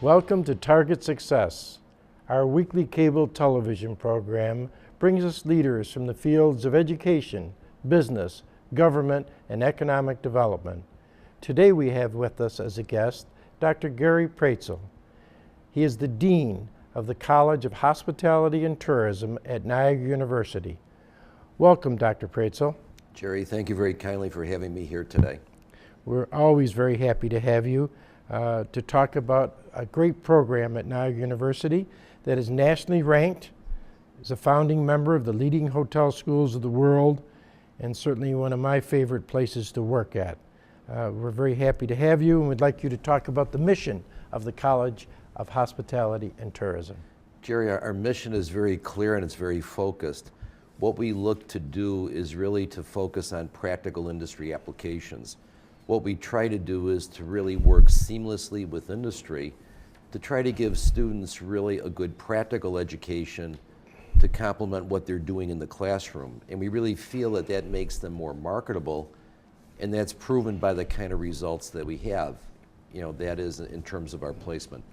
Welcome to Target Success. Our weekly cable television program brings us leaders from the fields of education, business, government, and economic development. Today we have with us as a guest Dr. Jerry Praetzel. He is the Dean of the College of Hospitality and Tourism at Niagara University. Welcome, Dr. Praetzel. Jerry, thank you very kindly for having me here today. We're always very happy to have you to talk about a great program at Niagara University that is nationally ranked, is a founding member of the leading hotel schools of the world, and certainly one of my favorite places to work at. We're very happy to have you, and we'd like you to talk about the mission of the College of Hospitality and Tourism. Jerry, our mission is very clear and it's very focused. What we look to do is really to focus on practical industry applications. What we try to do is to really work seamlessly with industry to try to give students really a good practical education to complement what they're doing in the classroom. And we really feel that that makes them more marketable, and that's proven by the kind of results that we have. That is in terms of our placement.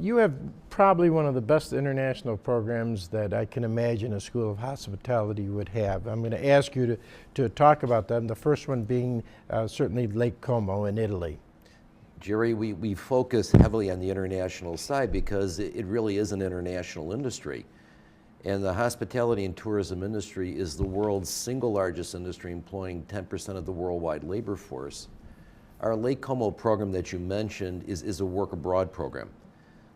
You have probably one of the best international programs that I can imagine a School of Hospitality would have. I'm going to ask you to talk about them, the first one being certainly Lake Como in Italy. Jerry, we focus heavily on the international side because it really is an international industry. And the hospitality and tourism industry is the world's single largest industry, employing 10% of the worldwide labor force. Our Lake Como program that you mentioned is a work abroad program.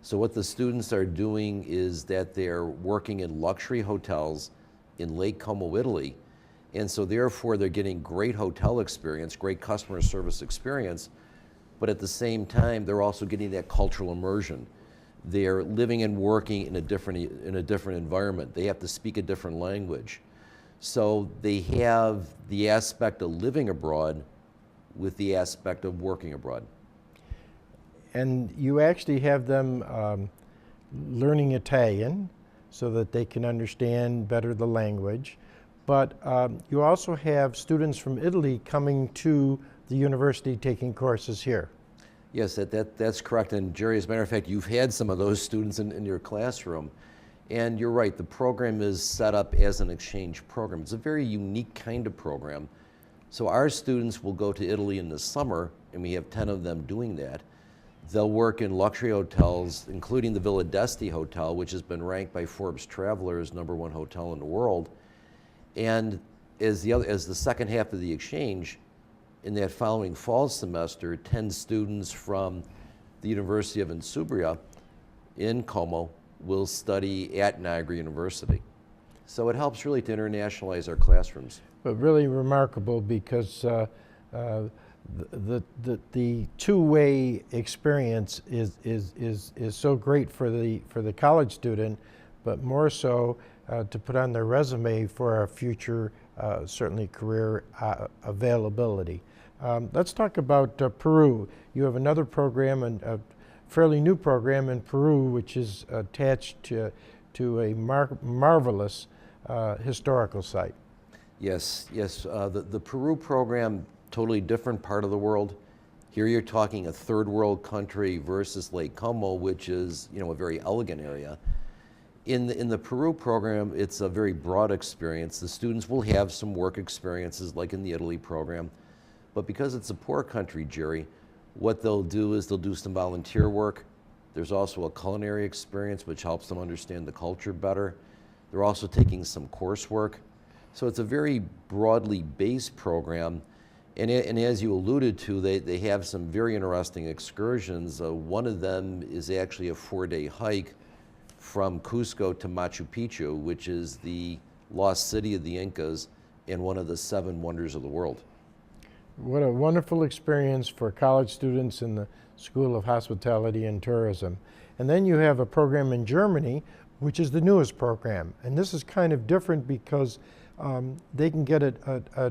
So what the students are doing is that they're working in luxury hotels in Lake Como, Italy. And so therefore they're getting great hotel experience, great customer service experience, but at the same time they're also getting that cultural immersion. They're living and working in a different environment. They have to speak a different language. So they have the aspect of living abroad with the aspect of working abroad. And you actually have them learning Italian so that they can understand better the language. But you also have students from Italy coming to the university taking courses here. Yes, that's correct. And Jerry, as a matter of fact, you've had some of those students in your classroom. And you're right, the program is set up as an exchange program. It's a very unique kind of program. So our students will go to Italy in the summer, and we have 10 of them doing that. They'll work in luxury hotels, including the Villa d'Este Hotel, which has been ranked by Forbes Travelers #1 hotel in the world. And as the second half of the exchange, in that following fall semester, 10 students from the University of Insubria in Como will study at Niagara University. So it helps really to internationalize our classrooms. But really remarkable because the two-way experience is so great for the college student, but more so to put on their resume for a future certainly career availability. Let's talk about Peru. You have another program, a fairly new program in Peru, which is attached to a marvelous historical site. Yes. The Peru program, totally different part of the world. Here you're talking a third world country versus Lake Como, which is a very elegant area. In the Peru program, it's a very broad experience. The students will have some work experiences like in the Italy program, but because it's a poor country, Jerry, what they'll do is they'll do some volunteer work. There's also a culinary experience which helps them understand the culture better. They're also taking some coursework. So it's a very broadly based program. And as you alluded to, they have some very interesting excursions. One of them is actually a 4-day hike from Cusco to Machu Picchu, which is the lost city of the Incas and one of the 7 wonders of the world. What a wonderful experience for college students in the School of Hospitality and Tourism. And then you have a program in Germany, which is the newest program. And this is kind of different because they can get a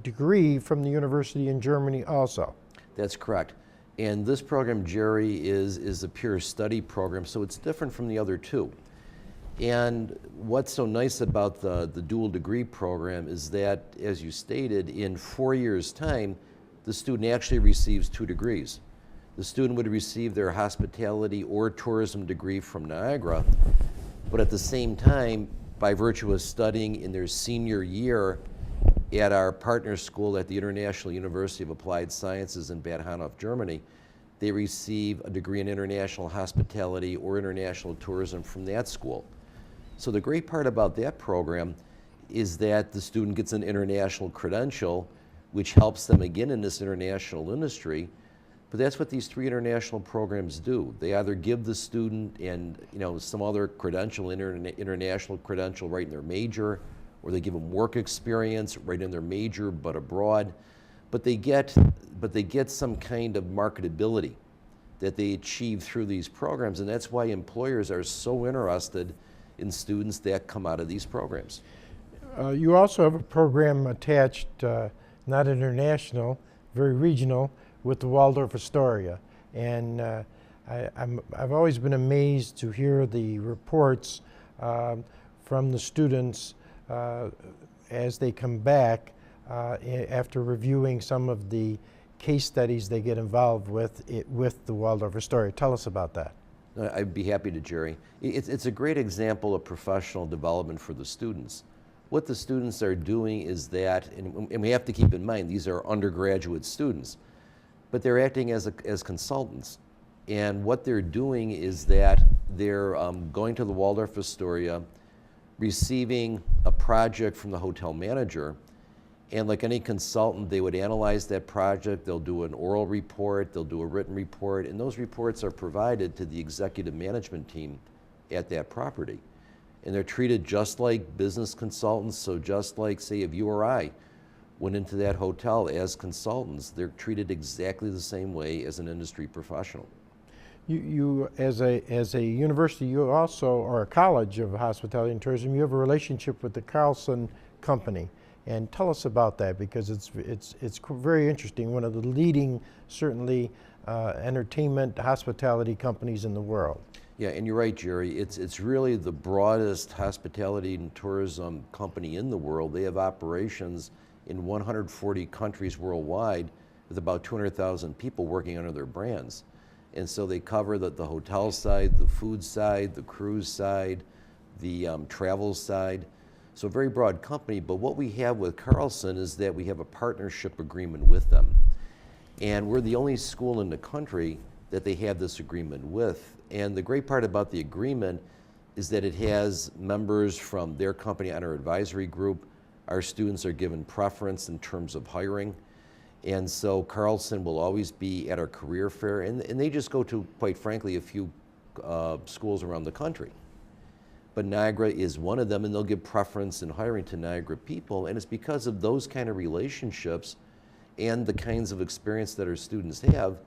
degree from the university in Germany also. That's correct. And this program, Jerry, is a pure study program, so it's different from the other two. And what's so nice about the dual degree program is that, as you stated, in 4 years' time, the student actually receives 2 degrees. the student would receive their hospitality or tourism degree from Niagara, but at the same time, by virtue of studying in their senior year at our partner school at the International University of Applied Sciences in Bad Honnef, Germany, they receive a degree in international hospitality or international tourism from that school. So the great part about that program is that the student gets an international credential, which helps them again in this international industry. But that's what these 3 international programs do. They either give the student and some other credential, international credential right in their major, or they give them work experience right in their major but abroad. But they get some kind of marketability that they achieve through these programs, and that's why employers are so interested in students that come out of these programs. You also have a program attached, not international, very regional, with the Waldorf Astoria. And I've always been amazed to hear the reports from the students as they come back after reviewing some of the case studies they get involved with the Waldorf Astoria. Tell us about that. I'd be happy to, Jerry. It's a great example of professional development for the students. What the students are doing is that, and we have to keep in mind, these are undergraduate students, but they're acting as consultants. And what they're doing is that they're going to the Waldorf Astoria, receiving a project from the hotel manager, and like any consultant, they would analyze that project, they'll do an oral report, they'll do a written report, and those reports are provided to the executive management team at that property. And they're treated just like business consultants, so just like, say, if you or I went into that hotel as consultants, they're treated exactly the same way as an industry professional. You as a university, you also, or a college of hospitality and tourism, you have a relationship with the Carlson Company. And tell us about that, because it's very interesting. One of the leading, certainly, entertainment hospitality companies in the world. Yeah, and you're right, Jerry. It's really the broadest hospitality and tourism company in the world. They have operations in 140 countries worldwide with about 200,000 people working under their brands. And so they cover the hotel side, the food side, the cruise side, the travel side. So a very broad company, but what we have with Carlson is that we have a partnership agreement with them. And we're the only school in the country that they have this agreement with. And the great part about the agreement is that it has members from their company on our advisory group. Our students are given preference in terms of hiring. And so Carlson will always be at our career fair, and they just go to, quite frankly, a few schools around the country. But Niagara is one of them, and they'll give preference in hiring to Niagara people, and it's because of those kind of relationships and the kinds of experience that our students have,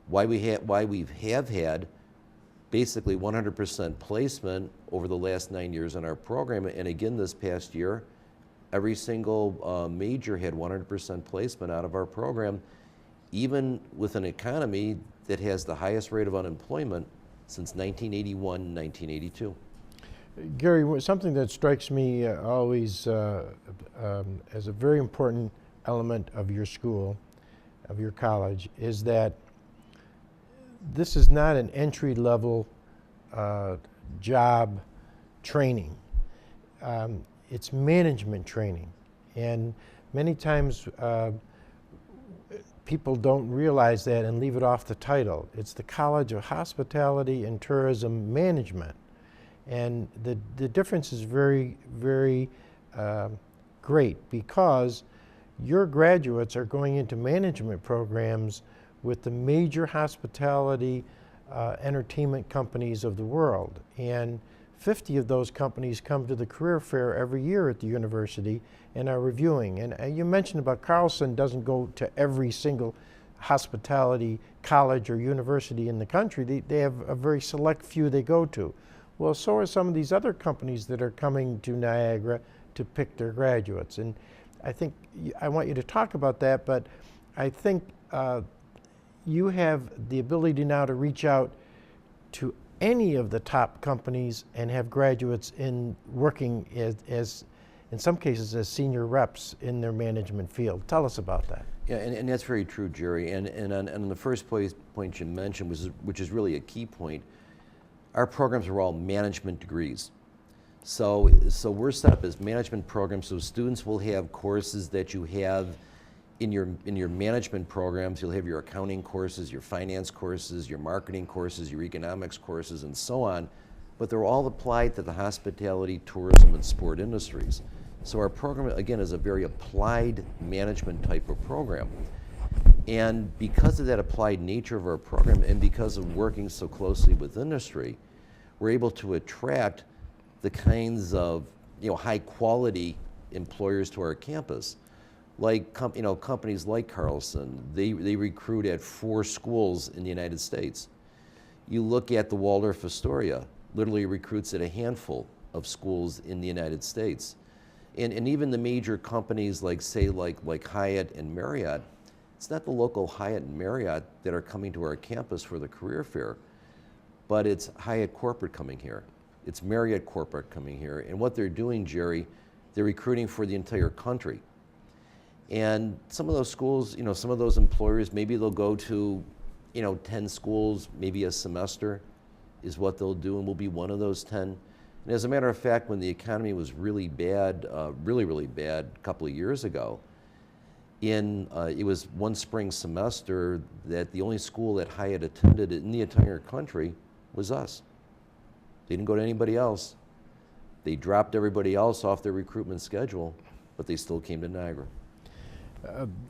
why we have had basically 100% placement over the last 9 years in our program, and again this past year, every single major had 100% placement out of our program, even with an economy that has the highest rate of unemployment since 1981, 1982. Gary, something that strikes me always as a very important element of your school, of your college, is that this is not an entry-level job training. It's management training. And many times people don't realize that and leave it off the title. It's the College of Hospitality and Tourism Management. And the difference is very, very great, because your graduates are going into management programs with the major hospitality entertainment companies of the world. And 50 of those companies come to the career fair every year at the university and are reviewing. And you mentioned about Carlson doesn't go to every single hospitality college or university in the country. They have a very select few they go to. Well, so are some of these other companies that are coming to Niagara to pick their graduates. And I think I want you to talk about that, but I think you have the ability now to reach out to any of the top companies and have graduates in working in some cases as senior reps in their management field. Tell us about that. Yeah, and that's very true, Jerry. And on the first point you mentioned, which is really a key point, our programs are all management degrees. So we're set up as management programs, so students will have courses that you have in your management programs. You'll have your accounting courses, your finance courses, your marketing courses, your economics courses, and so on. But they're all applied to the hospitality, tourism, and sport industries. So our program, again, is a very applied management type of program. And because of that applied nature of our program, and because of working so closely with industry, we're able to attract the kinds of high quality employers to our campus. Like companies like Carlson, they recruit at 4 schools in the United States. You look at the Waldorf Astoria, literally recruits at a handful of schools in the United States. And even the major companies like Hyatt and Marriott, it's not the local Hyatt and Marriott that are coming to our campus for the career fair, but it's Hyatt corporate coming here. It's Marriott corporate coming here. And what they're doing, Jerry, they're recruiting for the entire country. And some of those schools, some of those employers, maybe they'll go to 10 schools, maybe a semester is what they'll do, and we'll be one of those 10. And as a matter of fact, when the economy was really bad, really bad a couple of years ago, it was one spring semester that the only school that Hyatt attended in the entire country was us. They didn't go to anybody else. They dropped everybody else off their recruitment schedule, but they still came to Niagara.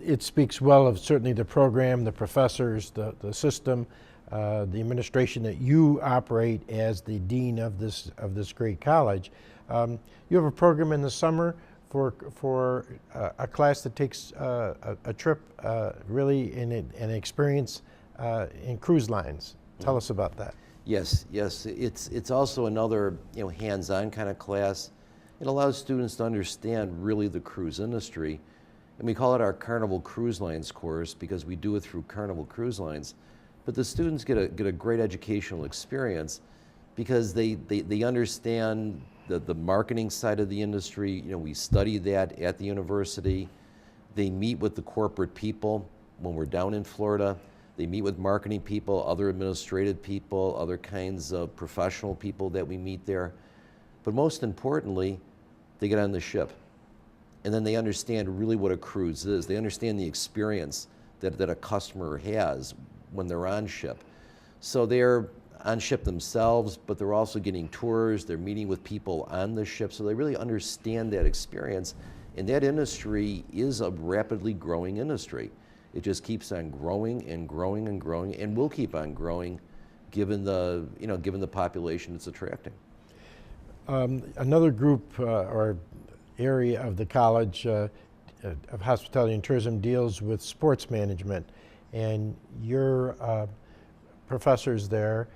It speaks well of certainly the program, the professors, the system, the administration that you operate as the dean of this great college. You have a program in the summer for a class that takes a trip, really an experience in cruise lines. Tell us about that. Yes. It's also another hands-on kind of class. It allows students to understand really the cruise industry, and we call it our Carnival Cruise Lines course because we do it through Carnival Cruise Lines. But the students get a great educational experience because they understand the marketing side of the industry. We study that at the university. They meet with the corporate people when we're down in Florida. They meet with marketing people, other administrative people, other kinds of professional people that we meet there. But most importantly, they get on the ship. And then they understand really what a cruise is. They understand the experience that a customer has when they're on ship. So they're on ship themselves, but they're also getting tours, they're meeting with people on the ship, so they really understand that experience. And that industry is a rapidly growing industry. It just keeps on growing and growing and growing, and will keep on growing given the population it's attracting. Another group or area of the College of Hospitality and Tourism deals with sports management, and your professors there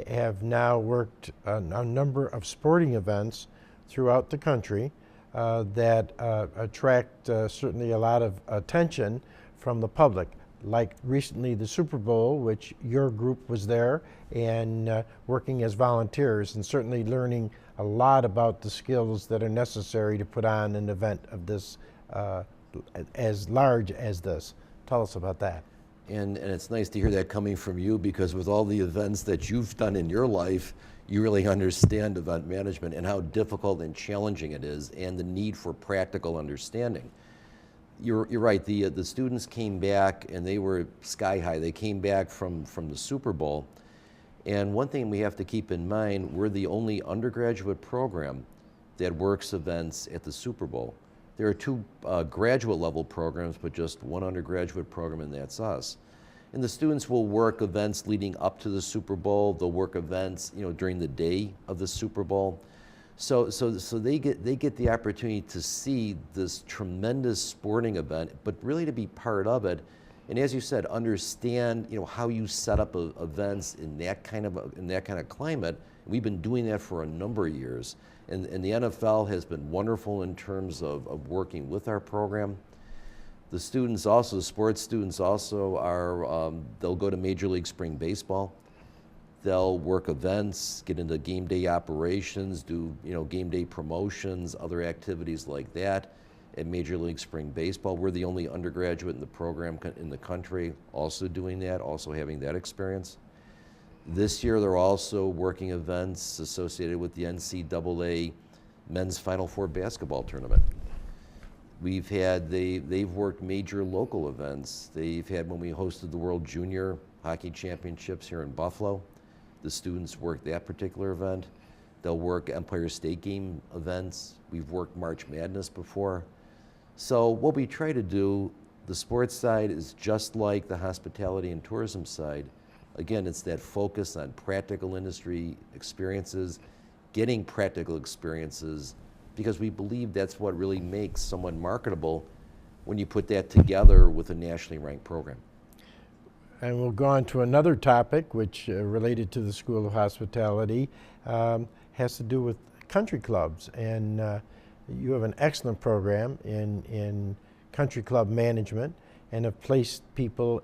have now worked on a number of sporting events throughout the country that attract certainly a lot of attention from the public, like recently the Super Bowl, which your group was there and working as volunteers and certainly learning a lot about the skills that are necessary to put on an event of this as large as this. Tell us about that. And it's nice to hear that coming from you, because with all the events that you've done in your life, you really understand event management and how difficult and challenging it is, and the need for practical understanding. You're right, the students came back and they were sky high. They came back from the Super Bowl. And one thing we have to keep in mind, we're the only undergraduate program that works events at the Super Bowl. There are 2 graduate level programs, but just 1 undergraduate program, and that's us. And the students will work events leading up to the Super Bowl. They'll work events, during the day of the Super Bowl. So they get the opportunity to see this tremendous sporting event, but really to be part of it. And as you said, understand, how you set up events in that kind of climate. We've been doing that for a number of years. And the NFL has been wonderful in terms of working with our program. The students also, the sports students also they'll go to Major League Spring Baseball They'll work events, get into game day operations, do game day promotions, other activities like that. At Major League Spring Baseball, we're the only undergraduate in the program in the country also doing that, also having that experience. This year, they're also working events associated with the NCAA Men's Final Four basketball tournament. They've worked major local events. They've had, when we hosted the World Junior Hockey Championships here in Buffalo, the students worked that particular event. They'll work Empire State Game events. We've worked March Madness before. So what we try to do, the sports side is just like the hospitality and tourism side. Again, it's that focus on practical industry experiences, getting practical experiences, because we believe that's what really makes someone marketable when you put that together with a nationally ranked program. And we'll go on to another topic which related to the School of Hospitality, has to do with country clubs. And you have an excellent program in country club management and have placed people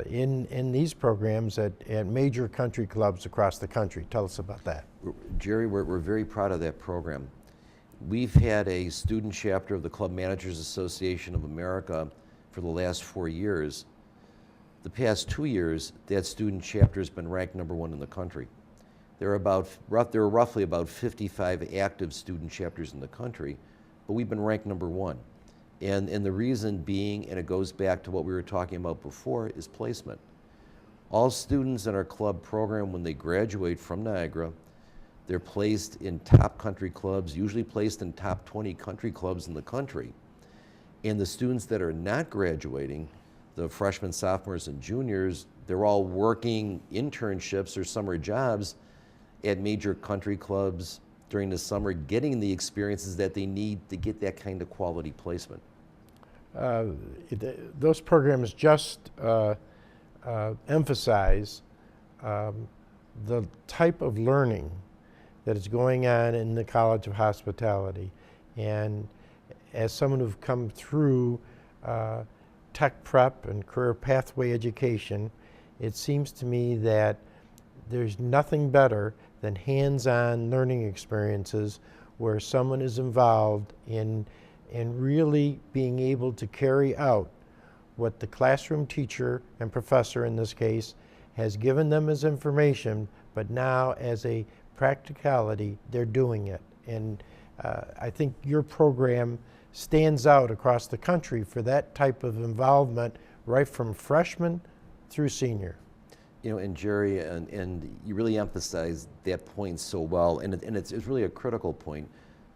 in these programs at major country clubs across the country. Tell us about that. Jerry, we're very proud of that program. We've had a student chapter of the Club Managers Association of America for the last 4 years. The past 2 years, that student chapter has been ranked #1 in the country. There are roughly about 55 active student chapters in the country, but we've been ranked #1. And the reason being, and it goes back to what we were talking about before, is placement. All students in our club program, when they graduate from Niagara, they're placed in top country clubs, usually placed in top 20 country clubs in the country. And the students that are not graduating, the freshmen, sophomores, and juniors, they're all working internships or summer jobs at major country clubs during the summer, getting the experiences that they need to get that kind of quality placement. Those programs just emphasize the type of learning that is going on in the College of Hospitality. And as someone who's come through tech prep and career pathway education, it seems to me that there's nothing better than hands-on learning experiences where someone is involved in really being able to carry out what the classroom teacher and professor in this case has given them as information, but now as a practicality, they're doing it. And I think your program stands out across the country for that type of involvement right from freshman through senior. And Jerry, and you really emphasize that point so well, and it's really a critical point,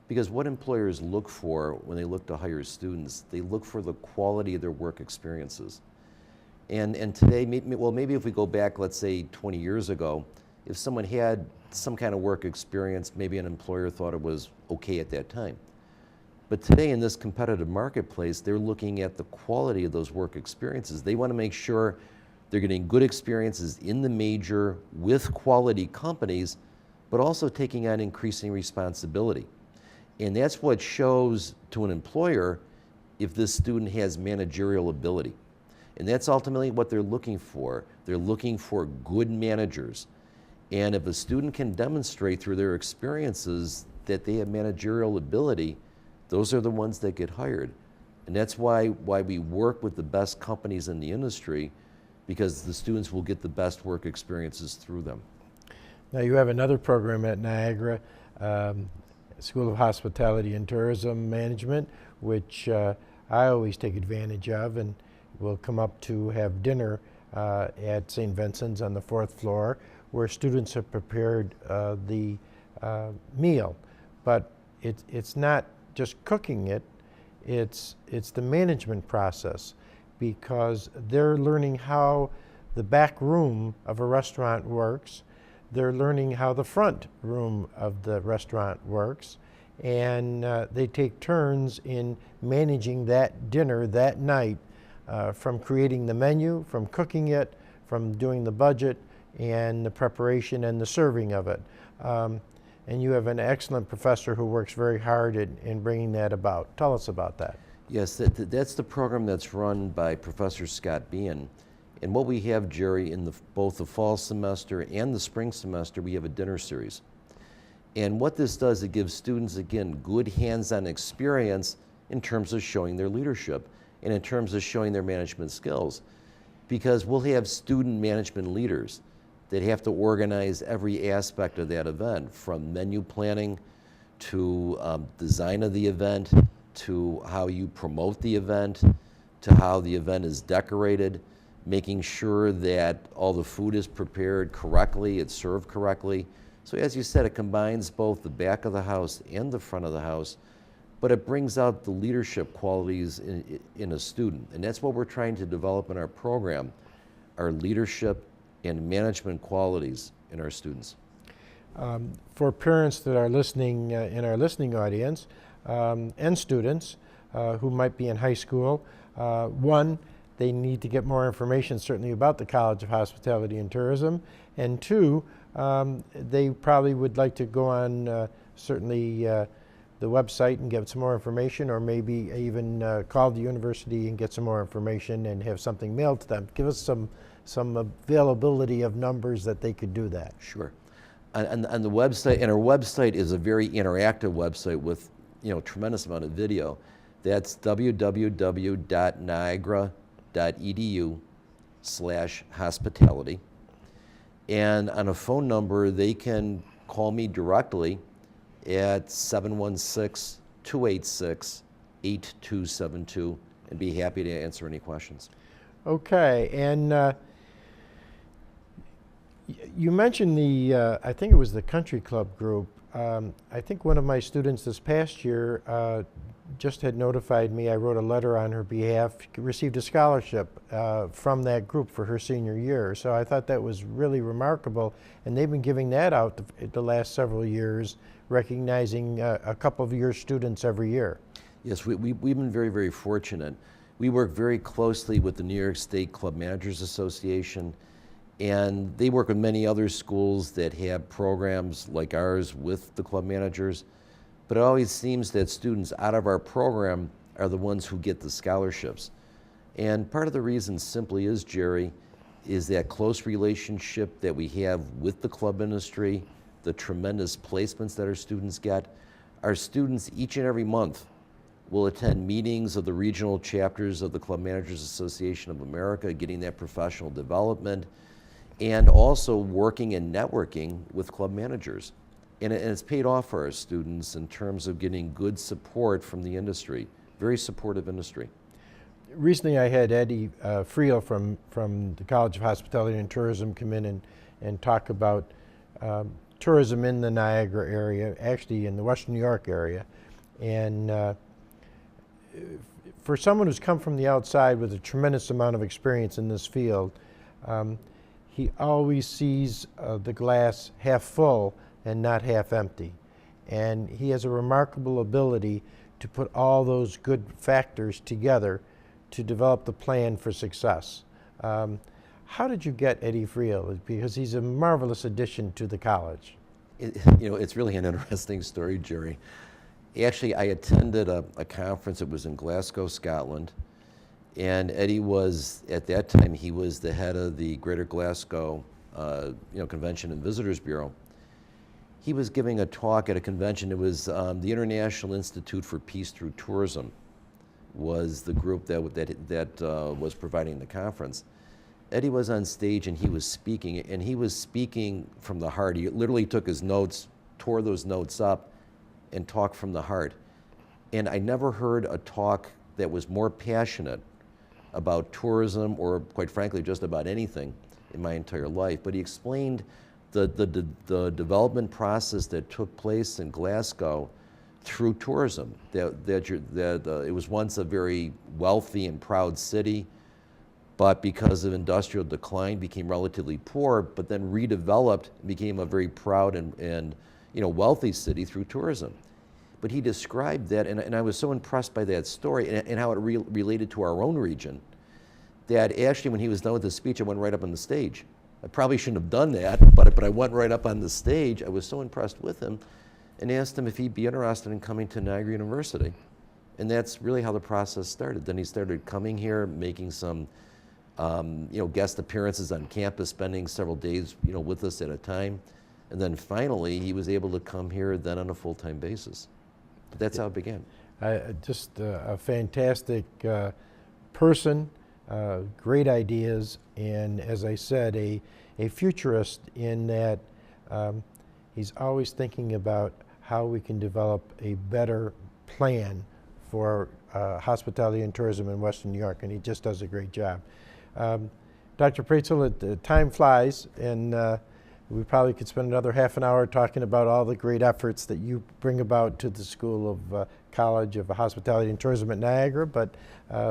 because what employers look for when they look to hire students, they look for the quality of their work experiences. And today, maybe if we go back, let's say 20 years ago, if someone had some kind of work experience, maybe an employer thought it was okay at that time. But today in this competitive marketplace, they're looking at the quality of those work experiences. They want to make sure they're getting good experiences in the major with quality companies, but also taking on increasing responsibility. And that's what shows to an employer if this student has managerial ability. And that's ultimately what they're looking for. They're looking for good managers. And if a student can demonstrate through their experiences that they have managerial ability, those are the ones that get hired. And that's why we work with the best companies in the industry, because the students will get the best work experiences through them. Now you have another program at Niagara, School of Hospitality and Tourism Management, which I always take advantage of, and we'll come up to have dinner at St. Vincent's on the 4th floor, where students have prepared the meal. But it's not just cooking it, it's the management process, because they're learning how the back room of a restaurant works. They're learning how the front room of the restaurant works, and they take turns in managing that dinner that night, from creating the menu, from cooking it, from doing the budget and the preparation and the serving of it. And you have an excellent professor who works very hard in bringing that about. Tell us about that. Yes, that's the program that's run by Professor Scott Bean. And what we have, Jerry, in both the fall semester and the spring semester, we have a dinner series. And what this does, it gives students, again, good hands-on experience in terms of showing their leadership and in terms of showing their management skills. Because we'll have student management leaders that have to organize every aspect of that event, from menu planning to design of the event, to how you promote the event, to how the event is decorated, making sure that all the food is prepared correctly, it's served correctly. So as you said, it combines both the back of the house and the front of the house, but it brings out the leadership qualities in a student. And that's what we're trying to develop in our program, our leadership and management qualities in our students. For parents that are listening in our listening audience and students who might be in high school, one, they need to get more information certainly about the College of Hospitality and Tourism, and two, they probably would like to go on certainly the website and get some more information, or maybe even call the university and get some more information and have something mailed to them. Give us some availability of numbers that they could do that. Sure. On the website, and our website is a very interactive website with tremendous amount of video. That's www.niagara.edu/hospitality. And on a phone number, they can call me directly at 716-286-8272 and be happy to answer any questions. Okay, and you mentioned I think it was the country club group. I think one of my students this past year just had notified me. I wrote a letter on her behalf, received a scholarship from that group for her senior year. So I thought that was really remarkable. And they've been giving that out the last several years, recognizing a couple of your students every year. Yes, we've been very, very fortunate. We work very closely with the New York State Club Managers Association, and they work with many other schools that have programs like ours with the club managers. But it always seems that students out of our program are the ones who get the scholarships. And part of the reason simply is, Jerry, is that close relationship that we have with the club industry, the tremendous placements that our students get. Our students each and every month will attend meetings of the regional chapters of the Club Managers Association of America, getting that professional development, and also working and networking with club managers. And it's paid off for our students in terms of getting good support from the industry, very supportive industry. Recently I had Eddie Friel from the College of Hospitality and Tourism come in and talk about tourism in the Niagara area, actually in the Western New York area. And for someone who's come from the outside with a tremendous amount of experience in this field, he always sees the glass half full and not half empty. And he has a remarkable ability to put all those good factors together to develop the plan for success. How did you get Eddie Friel? Because he's a marvelous addition to the college. It's really an interesting story, Jerry. Actually, I attended a conference. It was in Glasgow, Scotland. And Eddie was, at that time, he was the head of the Greater Glasgow Convention and Visitors Bureau. He was giving a talk at a convention. It was the International Institute for Peace Through Tourism was the group that was providing the conference. Eddie was on stage and he was speaking from the heart. He literally took his notes, tore those notes up, and talked from the heart. And I never heard a talk that was more passionate about tourism, or quite frankly, just about anything in my entire life. But he explained the development process that took place in Glasgow through tourism. It was once a very wealthy and proud city, but because of industrial decline became relatively poor, but then redeveloped, became a very proud and wealthy city through tourism. But he described that, and I was so impressed by that story and how it related to our own region, that actually when he was done with his speech, I went right up on the stage. I probably shouldn't have done that, but I went right up on the stage. I was so impressed with him and asked him if he'd be interested in coming to Niagara University. And that's really how the process started. Then he started coming here, making some guest appearances on campus, spending several days, with us at a time. And then finally, he was able to come here then on a full-time basis. But that's how it began. Just a fantastic person, great ideas, and as I said, a futurist in that he's always thinking about how we can develop a better plan for hospitality and tourism in Western New York, and he just does a great job. Dr. Praetzel, time flies, and we probably could spend another half an hour talking about all the great efforts that you bring about to the School of College of Hospitality and Tourism at Niagara, but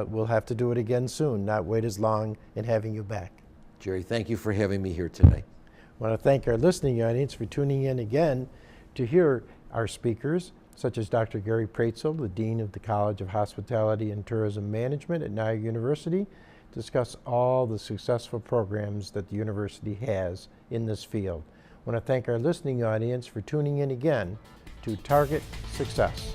we'll have to do it again soon, not wait as long in having you back. Jerry, thank you for having me here today. I want to thank our listening audience for tuning in again to hear our speakers, such as Dr. Jerry Praetzel, the Dean of the College of Hospitality and Tourism Management at Niagara University, discuss all the successful programs that the university has in this field. I want to thank our listening audience for tuning in again to Target Success.